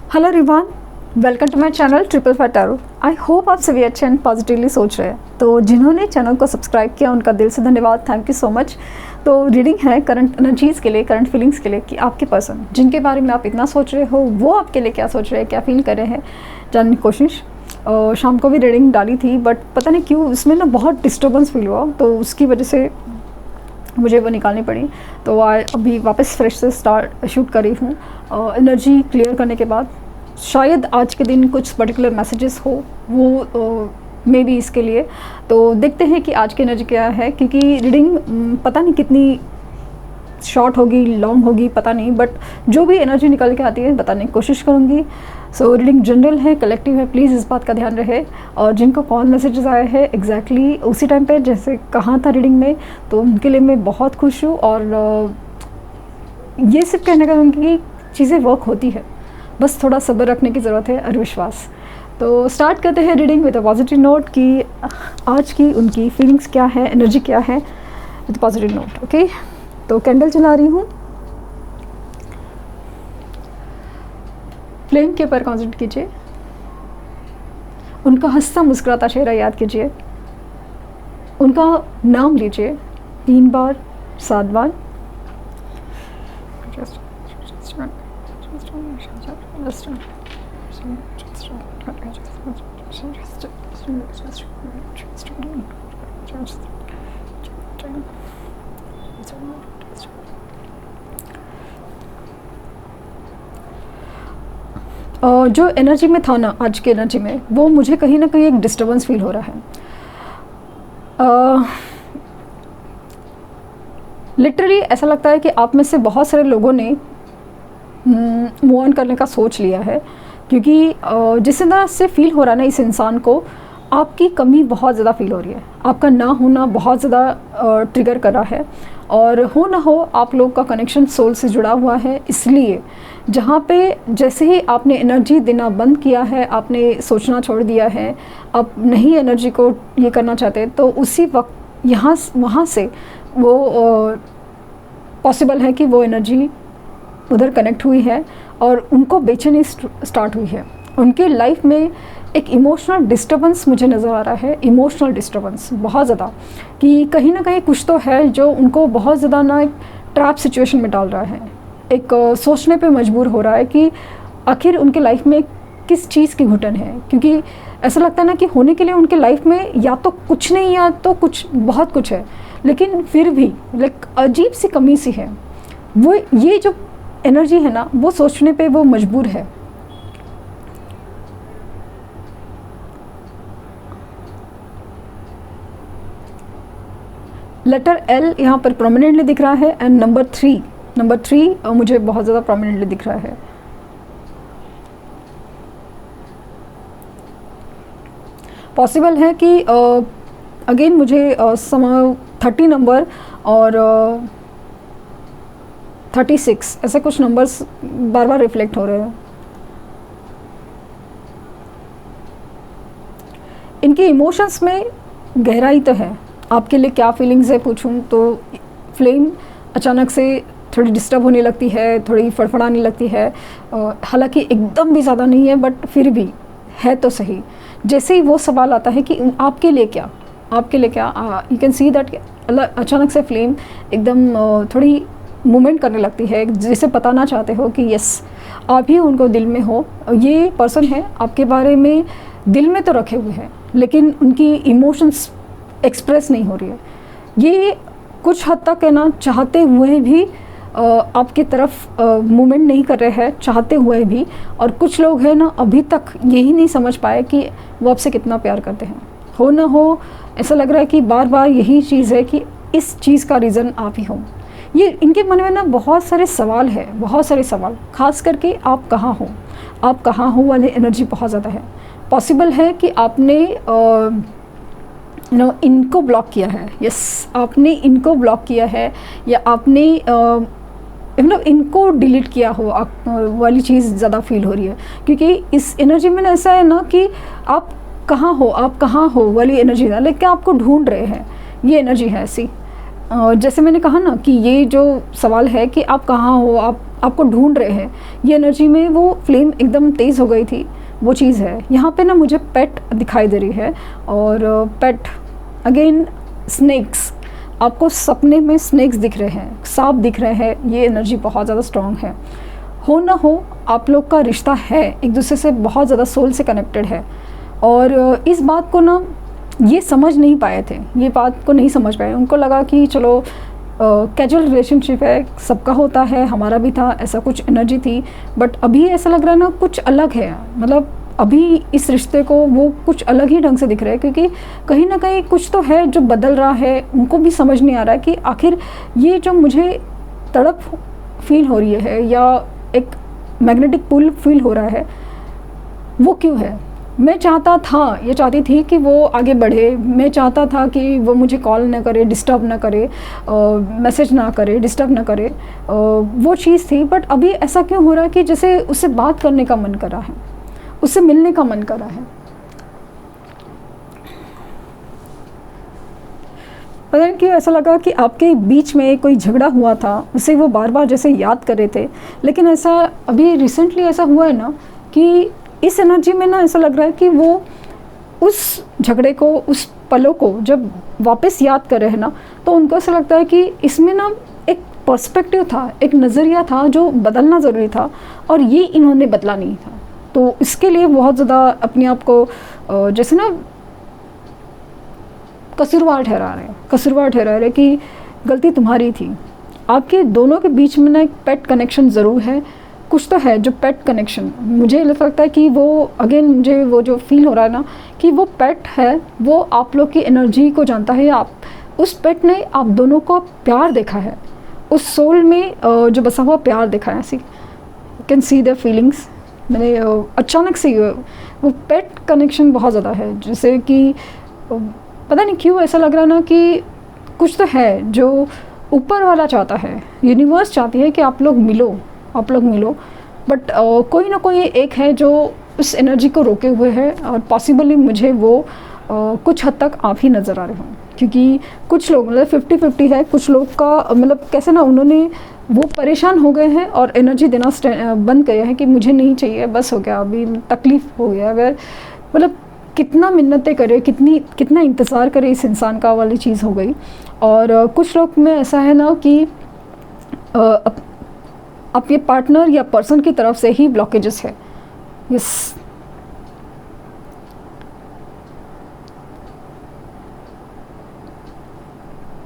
Hello Rivan, welcome to my channel triple five tarot. I hope आप सभी अच्छे and positively सोच रहे हैं। तो जिन्होंने चैनल को सब्सक्राइब किया उनका दिल से धन्यवाद, थैंक यू सो मच। तो रीडिंग है करंट एनर्जीज़ के लिए, करंट फीलिंग्स के लिए कि आपके पर्सन जिनके बारे में आप इतना सोच रहे हो वो आपके लिए क्या सोच रहे हैं, क्या फील कर रहे हैं, जानने की कोशिश। शाम को भी रीडिंग डाली थी बट पता नहीं क्यों उसमें ना बहुत डिस्टर्बेंस फील हुआ, तो उसकी वजह से मुझे वो निकालनी पड़ी। तो अभी वापस फ्रेश से शूट कर रही हूँ। एनर्जी क्लियर करने के बाद शायद आज के दिन कुछ पर्टिकुलर मैसेजेस हो, वो मे बी इसके लिए। तो देखते हैं कि आज की एनर्जी क्या है, क्योंकि रीडिंग पता नहीं कितनी शॉर्ट होगी, लॉन्ग होगी, पता नहीं, बट जो भी एनर्जी निकल के आती है बताने की कोशिश करूँगी। सो रीडिंग जनरल है, कलेक्टिव है, प्लीज़ इस बात का ध्यान रहे। और जिनको कॉल मैसेजेस आए हैं एग्जैक्टली उसी टाइम पे जैसे कहा था रीडिंग में, तो उनके लिए मैं बहुत खुश हूँ। और ये सिर्फ कहना चाहूँगी कि चीज़ें वर्क होती है, बस थोड़ा सब्र रखने की ज़रूरत है और विश्वास। तो स्टार्ट करते हैं reading with a positive note कि आज की उनकी फीलिंग्स क्या है, एनर्जी क्या है, विद पॉजिटिव नोट। ओके, तो कैंडल चला रही हूँ। फ्लेम के ऊपर कॉन्सेंट्रेट कीजिए, उनका हंसता मुस्कुराता चेहरा याद कीजिए, उनका नाम लीजिए 3 बार 7 बार। जो एनर्जी में था ना, आज की एनर्जी में, वो मुझे कहीं ना कहीं एक डिस्टर्बेंस फील हो रहा है। लिटरली ऐसा लगता है कि आप में से बहुत सारे लोगों ने मूव ऑन करने का सोच लिया है, क्योंकि जिस तरह से फील हो रहा है ना इस इंसान को, आपकी कमी बहुत ज़्यादा फील हो रही है, आपका ना होना बहुत ज़्यादा ट्रिगर कर रहा है। और हो ना हो आप लोग का कनेक्शन सोल से जुड़ा हुआ है, इसलिए जहाँ पे जैसे ही आपने एनर्जी देना बंद किया है, आपने सोचना छोड़ दिया है, आप नहीं एनर्जी को ये करना चाहते, तो उसी वक्त वहाँ से वो पॉसिबल है कि वो एनर्जी उधर कनेक्ट हुई है और उनको बेचैनी स्टार्ट हुई है। उनके लाइफ में एक इमोशनल डिस्टर्बेंस मुझे नज़र आ रहा है, इमोशनल डिस्टर्बेंस बहुत ज़्यादा, कि कहीं ना कहीं कुछ तो है जो उनको बहुत ज़्यादा ना एक ट्रैप सिचुएशन में डाल रहा है, एक सोचने पे मजबूर हो रहा है कि आखिर उनके लाइफ में किस चीज़ की घुटन है। क्योंकि ऐसा लगता है ना कि होने के लिए उनके लाइफ में या तो कुछ नहीं या तो कुछ बहुत कुछ है, लेकिन फिर भी लाइक अजीब सी कमी सी है। वो ये जो एनर्जी है ना, वो सोचने पे वो मजबूर है। लेटर एल यहाँ पर प्रोमिनेंटली दिख रहा है एंड नंबर थ्री मुझे बहुत ज़्यादा प्रोमिनेंटली दिख रहा है। पॉसिबल है कि अगेन मुझे 30 नंबर और 36 ऐसे कुछ नंबर्स बार बार रिफ्लेक्ट हो रहे हैं। इनके इमोशंस में गहराई तो है। आपके लिए क्या फीलिंग्स है पूछूं तो फ्लेम अचानक से थोड़ी डिस्टर्ब होने लगती है, थोड़ी फड़फड़ाने लगती है। हालांकि एकदम भी ज़्यादा नहीं है बट फिर भी है तो सही। जैसे ही वो सवाल आता है कि आपके लिए क्या, यू कैन सी दैट अचानक से फ्लेम एकदम थोड़ी मूवमेंट करने लगती है, जैसे बताना चाहते हो कि यस आप ही उनको दिल में हो। ये पर्सन है आपके बारे में दिल में तो रखे हुए हैं, लेकिन उनकी इमोशंस एक्सप्रेस नहीं हो रही है। ये कुछ हद तक है ना, चाहते हुए भी आपकी तरफ मूवमेंट नहीं कर रहे हैं, चाहते हुए भी। और कुछ लोग हैं ना अभी तक यही नहीं समझ पाए कि वो आपसे कितना प्यार करते हैं। हो ना हो ऐसा लग रहा है कि बार बार यही चीज़ है कि इस चीज़ का रीज़न आप ही हो। ये इनके मन में ना बहुत सारे सवाल है, बहुत सारे सवाल, खास करके आप कहाँ हो वाली एनर्जी बहुत ज़्यादा है। पॉसिबल है कि आपने इनको ब्लॉक किया है, यस आपने इनको ब्लॉक किया है, या आपने इनको डिलीट किया हो वाली चीज़ ज़्यादा फील हो रही है। क्योंकि इस एनर्जी में ऐसा है ना कि आप कहाँ हो वाली एनर्जी ना, लेकिन आपको ढूंढ रहे हैं, ये एनर्जी है ऐसी। जैसे मैंने कहा ना कि ये जो सवाल है कि आप कहाँ हो, आपको ढूंढ रहे हैं, ये एनर्जी में वो फ्लेम एकदम तेज़ हो गई थी, वो चीज़ है। यहाँ पे ना मुझे पेट दिखाई दे रही है, और पेट अगेन स्नेक्स, आपको सपने में स्नेक्स दिख रहे हैं, सांप दिख रहे हैं, ये एनर्जी बहुत ज़्यादा स्ट्रॉन्ग है। हो ना हो, आप लोग का रिश्ता है, एक दूसरे से बहुत ज़्यादा सोल से कनेक्टेड है, और इस बात को ना ये समझ नहीं पाए थे, ये बात को नहीं समझ पाए। उनको लगा कि चलो कैजुअल रिलेशनशिप है, सबका होता है, हमारा भी था, ऐसा कुछ एनर्जी थी। बट अभी ऐसा लग रहा है ना कुछ अलग है, मतलब अभी इस रिश्ते को वो कुछ अलग ही ढंग से दिख रहा है, क्योंकि कहीं ना कहीं कुछ तो है जो बदल रहा है। उनको भी समझ नहीं आ रहा है कि आखिर ये जो मुझे तड़प फील हो रही है या एक मैग्नेटिक पुल फील हो रहा है, वो क्यों है। मैं चाहता था, ये चाहती थी कि वो आगे बढ़े, मैं चाहता था कि वो मुझे कॉल ना करे, डिस्टर्ब ना करे, मैसेज ना करे, डिस्टर्ब ना करे, वो चीज़ थी। बट अभी ऐसा क्यों हो रहा है कि जैसे उससे बात करने का मन कर रहा है, उससे मिलने का मन कर रहा है। पता नहीं क्यों ऐसा लगा कि आपके बीच में कोई झगड़ा हुआ था, उसे वो बार बार जैसे याद कर रहे थे। लेकिन ऐसा अभी रिसेंटली ऐसा हुआ है ना कि इस एनर्जी में ना ऐसा लग रहा है कि वो उस झगड़े को, उस पलों को जब वापस याद कर रहे हैं ना, तो उनको ऐसा लगता है कि इसमें ना एक पर्सपेक्टिव था, एक नज़रिया था जो बदलना ज़रूरी था, और ये इन्होंने बदला नहीं था। तो इसके लिए बहुत ज़्यादा अपने आप को जैसे ना कसूरवार ठहरा रहे कि गलती तुम्हारी थी। आपके दोनों के बीच में ना एक पेट कनेक्शन ज़रूर है, कुछ तो है जो पेट कनेक्शन, मुझे लगता है कि वो अगेन मुझे वो जो फील हो रहा है ना कि वो पेट है, वो आप लोग की एनर्जी को जानता है। आप उस पेट ने आप दोनों को प्यार देखा है, उस सोल में जो बसा हुआ प्यार देखा है। ऐसी कैन सी द फीलिंग्स। मैंने अचानक से वो पेट कनेक्शन बहुत ज़्यादा है, जैसे कि पता नहीं क्यों ऐसा लग रहा है ना कि कुछ तो है जो ऊपर वाला चाहता है, यूनिवर्स चाहती है कि आप लोग मिलो, बट कोई ना कोई एक है जो उस एनर्जी को रोके हुए है, और पॉसिबली मुझे वो कुछ हद तक आप ही नज़र आ रहे हों, क्योंकि कुछ लोग मतलब 50-50 है। कुछ लोग का मतलब कैसे ना उन्होंने वो परेशान हो गए हैं और एनर्जी देना बंद किया है कि मुझे नहीं चाहिए, बस हो गया, अभी तकलीफ़ हो गया। अगर मतलब कितना मिन्नतें करे, कितना इंतज़ार करे इस इंसान का, वाली चीज़ हो गई। और कुछ लोग में ऐसा है ना कि आपके पार्टनर या पर्सन की तरफ से ही ब्लॉकेजेस है। यस,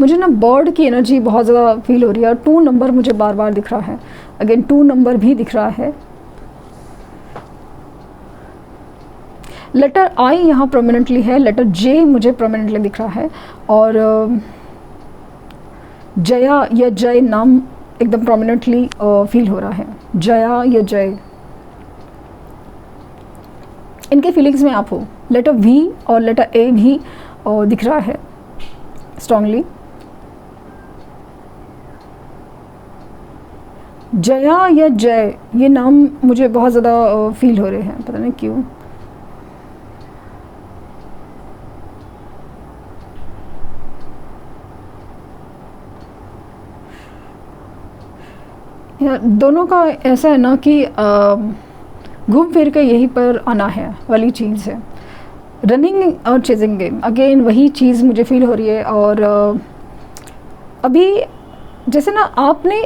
मुझे ना बर्ड की एनर्जी बहुत ज़्यादा फील हो रही है, और 2 नंबर मुझे बार बार दिख रहा है। अगेन 2 नंबर भी दिख रहा है। लेटर आई यहाँ प्रोमिनेंटली है, लेटर जे मुझे प्रोमिनेंटली दिख रहा है, और जया या जय नाम एकदम प्रोमिनेंटली फील हो रहा है। जया या जय, इनके फीलिंग्स में आप हो। लेटर वी और लेटर ए भी दिख रहा है स्ट्रांगली। जया या जय, ये नाम मुझे बहुत ज़्यादा फील हो रहे हैं, पता नहीं क्यों। दोनों का ऐसा है ना कि घूम फिर के यहीं पर आना है वाली चीज़ है। रनिंग और चेजिंग गेम, अगेन वही चीज़ मुझे फील हो रही है। और अभी जैसे ना आपने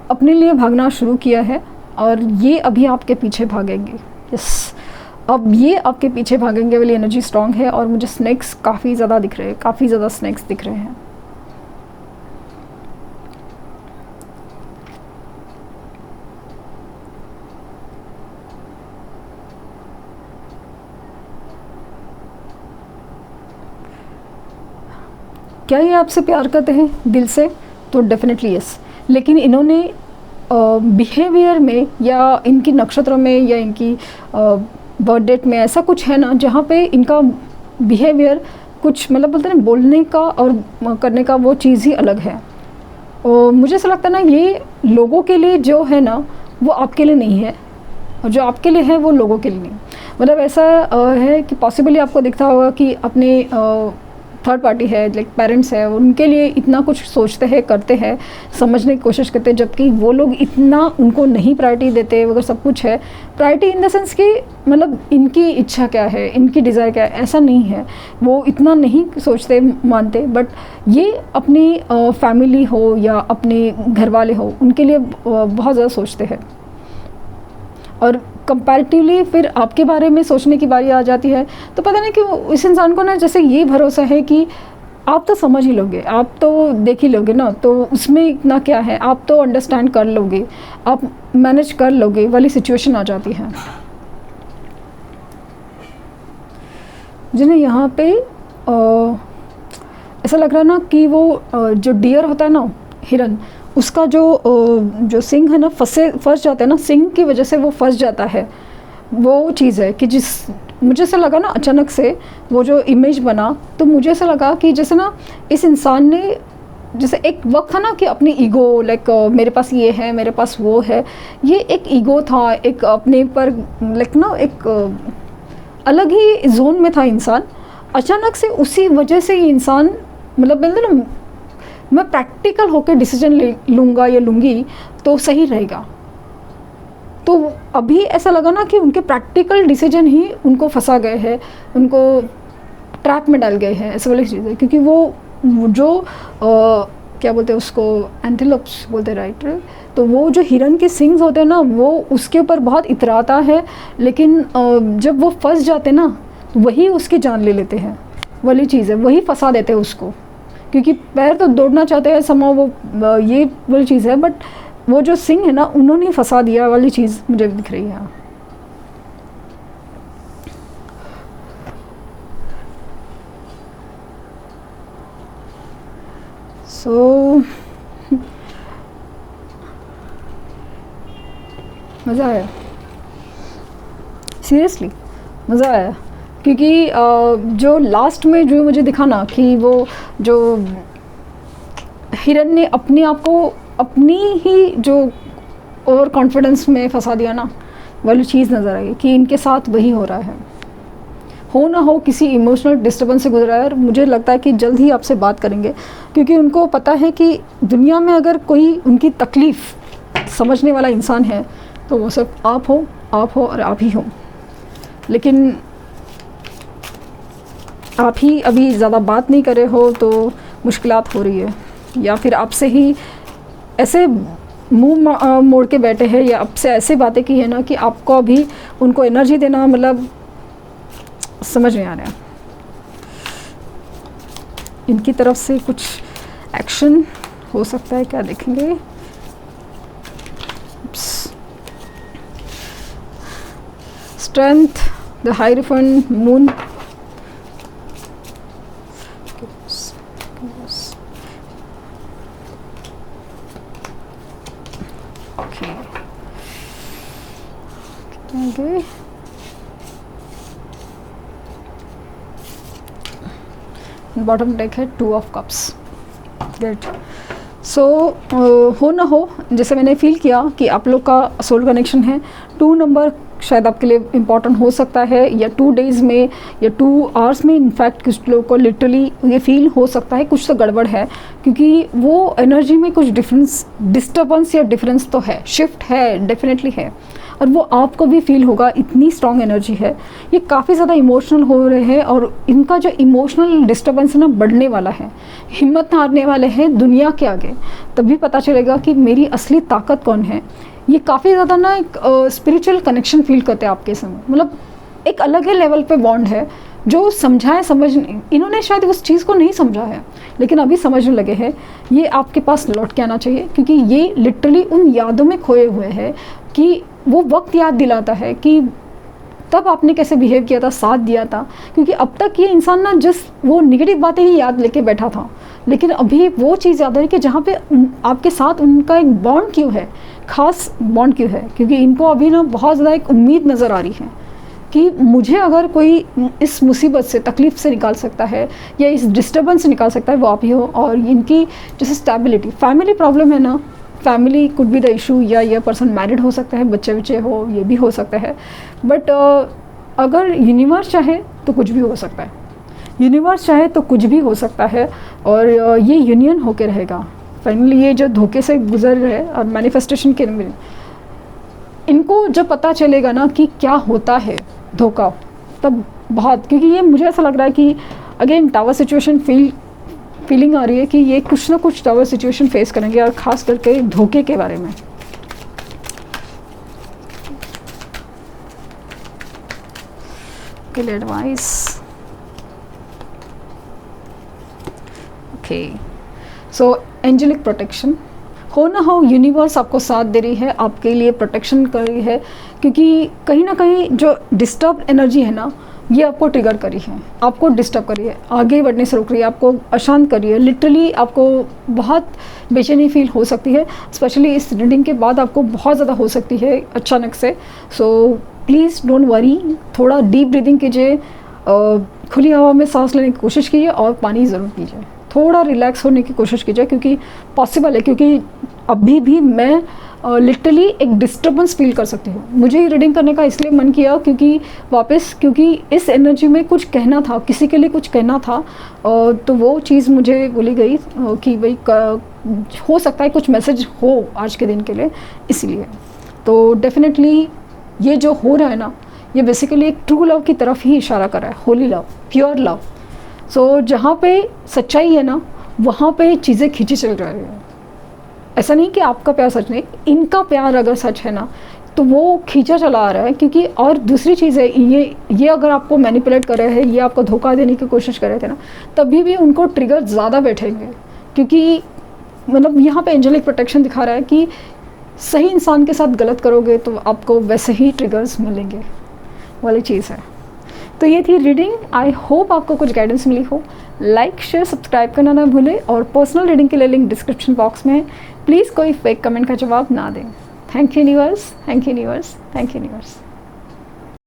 अपने लिए भागना शुरू किया है, और ये अभी आपके पीछे भागेंगे। यस, अब ये आपके पीछे भागेंगे वाली एनर्जी स्ट्रॉन्ग है। और मुझे स्नैक्स काफ़ी ज़्यादा दिख रहे हैं, काफ़ी ज़्यादा स्नैक्स दिख रहे हैं। क्या ये आपसे प्यार करते हैं दिल से? तो डेफिनेटली यस। लेकिन इन्होंने बिहेवियर में या इनकी नक्षत्रों में या इनकी बर्थ डेट में ऐसा कुछ है ना जहाँ पे इनका बिहेवियर कुछ मतलब बोलते हैं बोलने का और करने का वो चीज़ ही अलग है। और मुझे ऐसा लगता है ना ये लोगों के लिए जो है ना वो आपके लिए नहीं है, और जो आपके लिए है वो लोगों के लिए नहीं। मतलब ऐसा है कि पॉसिबली आपको दिखता होगा कि अपने थर्ड पार्टी है, लाइक पेरेंट्स है, उनके लिए इतना कुछ सोचते हैं, करते हैं, समझने की कोशिश करते हैं, जबकि वो लोग इतना उनको नहीं प्रायोरिटी देते। अगर सब कुछ है प्रायोरिटी इन द सेंस कि मतलब इनकी इच्छा क्या है, इनकी डिज़ायर क्या है, ऐसा नहीं है, वो इतना नहीं सोचते मानते। बट ये अपनी फैमिली हो या अपने घर वाले हो, उनके लिए बहुत ज़्यादा सोचते हैं। और कंपैरेटिवली फिर आपके बारे में सोचने की बारी आ जाती है, तो पता नहीं क्यों इस इंसान को ना जैसे ये भरोसा है कि आप तो समझ ही लोगे, आप तो देख ही लोगे ना, तो उसमें इतना क्या है, आप तो अंडरस्टैंड कर लोगे, आप मैनेज कर लोगे वाली सिचुएशन आ जाती है। जिन्हें यहाँ पे ऐसा लग रहा है ना कि वो जो डियर होता है ना, हिरन, उसका जो सिंग है ना फंस जाता है ना, सिंग की वजह से वो फंस जाता है। वो चीज़ है कि मुझे ऐसा लगा ना अचानक से वो जो इमेज बना, तो मुझे ऐसा लगा कि जैसे ना इस इंसान ने, जैसे एक वक्त था ना कि अपनी ईगो, लाइक मेरे पास ये है, मेरे पास वो है, ये एक ईगो था, एक अपने पर लाइक ना एक अलग ही जोन में था इंसान। अचानक से उसी वजह से ये इंसान मतलब बोलते ना, मैं प्रैक्टिकल होकर डिसीजन लूँगा या लूँगी तो सही रहेगा। तो अभी ऐसा लगा ना कि उनके प्रैक्टिकल डिसीजन ही उनको फंसा गए हैं, उनको ट्रैप में डाल गए हैं, ऐसे वाली चीज़ है। क्योंकि वो जो क्या बोलते हैं उसको, एंटीलोप्स बोलते हैं, राइट। तो वो जो हिरन के सिंग्स होते हैं ना, वो उसके ऊपर बहुत इतराता है, लेकिन जब वो फंस जाते ना, वही उसकी जान ले लेते हैं वाली चीज़ है, वही फंसा देते हैं उसको। क्योंकि पैर तो दौड़ना चाहते हैं समा, वो ये वाली चीज़ है, बट वो जो सिंह है ना, उन्होंने फंसा दिया वाली चीज़ मुझे दिख रही है। सो मज़ा आया, सीरियसली मज़ा आया। क्योंकि जो लास्ट में जो मुझे दिखा ना कि वो जो हिरन ने अपने आप को अपनी ही जो ओवर कॉन्फिडेंस में फंसा दिया ना, वाली चीज़ नज़र आई कि इनके साथ वही हो रहा है। हो ना हो किसी इमोशनल डिस्टर्बेंस से गुजरा है, और मुझे लगता है कि जल्द ही आपसे बात करेंगे, क्योंकि उनको पता है कि दुनिया में अगर कोई उनकी तकलीफ़ समझने वाला इंसान है तो वो सिर्फ आप हो और आप ही हो। लेकिन आप ही अभी ज़्यादा बात नहीं कर रहे हो तो मुश्किलात हो रही है, या फिर आपसे ही ऐसे मुंह मोड़ के बैठे हैं, या आपसे ऐसे बातें की है ना कि आपको अभी उनको एनर्जी देना मतलब समझ नहीं आ रहा। इनकी तरफ से कुछ एक्शन हो सकता है क्या, देखेंगे। Strength, the hierophant, moon, okay. Bottom deck है 2 ऑफ कप्स। ग्रेट। सो हो ना हो, जैसे मैंने फील किया कि आप लोग का सोल कनेक्शन है, 2 नंबर शायद आपके लिए इम्पॉर्टेंट हो सकता है, या 2 डेज़ में या 2 आवर्स में। इनफैक्ट कुछ लोगों को लिटरली ये फील हो सकता है कुछ तो गड़बड़ है, क्योंकि वो एनर्जी में कुछ डिस्टर्बेंस या डिफरेंस तो है, शिफ्ट है, डेफिनेटली है, और वो आपको भी फील होगा। इतनी स्ट्रॉन्ग एनर्जी है, ये काफ़ी ज़्यादा इमोशनल हो रहे हैं, और इनका जो इमोशनल डिस्टर्बेंस है ना, बढ़ने वाला है, हिम्मत हारने वाले हैं दुनिया के आगे। तभी पता चलेगा कि मेरी असली ताकत कौन है। ये काफ़ी ज़्यादा ना एक स्पिरिचुअल कनेक्शन फील करते हैं आपके समय, मतलब एक अलग ही लेवल पे बॉन्ड है। जो समझाए समझ, इन्होंने शायद उस चीज़ को नहीं समझा है, लेकिन अभी समझने लगे हैं। ये आपके पास लौट के आना चाहिए, क्योंकि ये लिटरली उन यादों में खोए हुए हैं कि वो वक्त याद दिलाता है कि तब आपने कैसे बिहेव किया था, साथ दिया था। क्योंकि अब तक ये इंसान ना जस्ट वो नेगेटिव बातें ही याद लेके बैठा था, लेकिन अभी वो चीज़ याद है कि जहाँ पे आपके साथ उनका एक बॉन्ड क्यों है, ख़ास बॉन्ड क्यों है। क्योंकि इनको अभी ना बहुत ज़्यादा एक उम्मीद नज़र आ रही है कि मुझे अगर कोई इस मुसीबत से, तकलीफ़ से निकाल सकता है या इस डिस्टर्बेंस से निकाल सकता है, वो आप ही हो। और इनकी जैसे स्टेबिलिटी, फैमिली प्रॉब्लम है ना, family could be the issue, या ये पर्सन मैरिड हो सकता है, बच्चे बच्चे हो, ये भी हो सकता है। बट अगर यूनिवर्स चाहे तो कुछ भी हो सकता है। यूनिवर्स चाहे तो कुछ भी हो सकता है और ये यूनियन होके रहेगा। फाइनली ये जो धोखे से गुजर रहे और मैनिफेस्टेशन के में, इनको जब पता चलेगा ना कि क्या होता है धोखा, तब बहुत, क्योंकि ये मुझे ऐसा लग रहा है कि अगेन टावर सिचुएशन फीलिंग आ रही है कि ये कुछ ना कुछ टावर सिचुएशन फेस करेंगे, और ख़ास करके धोखे के बारे में। एडवाइस ओके, सो एंजेलिक प्रोटेक्शन, हो ना हो यूनिवर्स आपको साथ दे रही है, आपके लिए प्रोटेक्शन कर रही है, क्योंकि कहीं ना कहीं जो डिस्टर्ब एनर्जी है ना, ये आपको ट्रिगर करी है, आपको डिस्टर्ब करी है, आगे बढ़ने से रोक रही है, आपको अशांत करी है। लिटरली आपको बहुत बेचैनी फील हो सकती है, स्पेशली इस रीडिंग के बाद आपको बहुत ज़्यादा हो सकती है अचानक से। सो प्लीज़ डोंट वरी, थोड़ा डीप ब्रीदिंग कीजिए, खुली हवा में सांस लेने की कोशिश कीजिए और पानी ज़रूर पीजिए, थोड़ा रिलैक्स होने की कोशिश कीजिए, क्योंकि पॉसिबल है, क्योंकि अभी भी मैं लिटरली एक डिस्टर्बेंस फील कर सकती हूँ। मुझे ये रीडिंग करने का इसलिए मन किया क्योंकि इस एनर्जी में कुछ कहना था, किसी के लिए कुछ कहना था, तो वो चीज़ मुझे बोली गई कि भाई हो सकता है कुछ मैसेज हो आज के दिन के लिए, इसलिए। तो डेफिनेटली ये जो हो रहा है ना, ये बेसिकली एक ट्रू लव की तरफ ही इशारा कर रहा है, होली लव, प्योर लव। सो जहाँ पे सच्चाई है ना, वहाँ पे चीज़ें खींची चल रही है। ऐसा नहीं कि आपका प्यार सच नहीं, इनका प्यार अगर सच है ना, तो वो खींचा चला आ रहा है। क्योंकि और दूसरी चीज़ है, ये अगर आपको मैनिपुलेट कर रहे हैं, ये आपको धोखा देने की कोशिश कर रहे थे ना, तभी भी उनको ट्रिगर ज़्यादा बैठेंगे, क्योंकि मतलब यहाँ पे एंजेलिक प्रोटेक्शन दिखा रहा है कि सही इंसान के साथ गलत करोगे तो आपको वैसे ही ट्रिगर्स मिलेंगे वाली चीज़ है। तो ये थी रीडिंग, आई होप आपको कुछ गाइडेंस मिली हो। लाइक शेयर सब्सक्राइब करना ना भूलें, और पर्सनल रीडिंग के लिए लिंक डिस्क्रिप्शन बॉक्स में है। प्लीज़ कोई फेक कमेंट का जवाब ना दें। Thank you universe, thank you universe, thank you universe.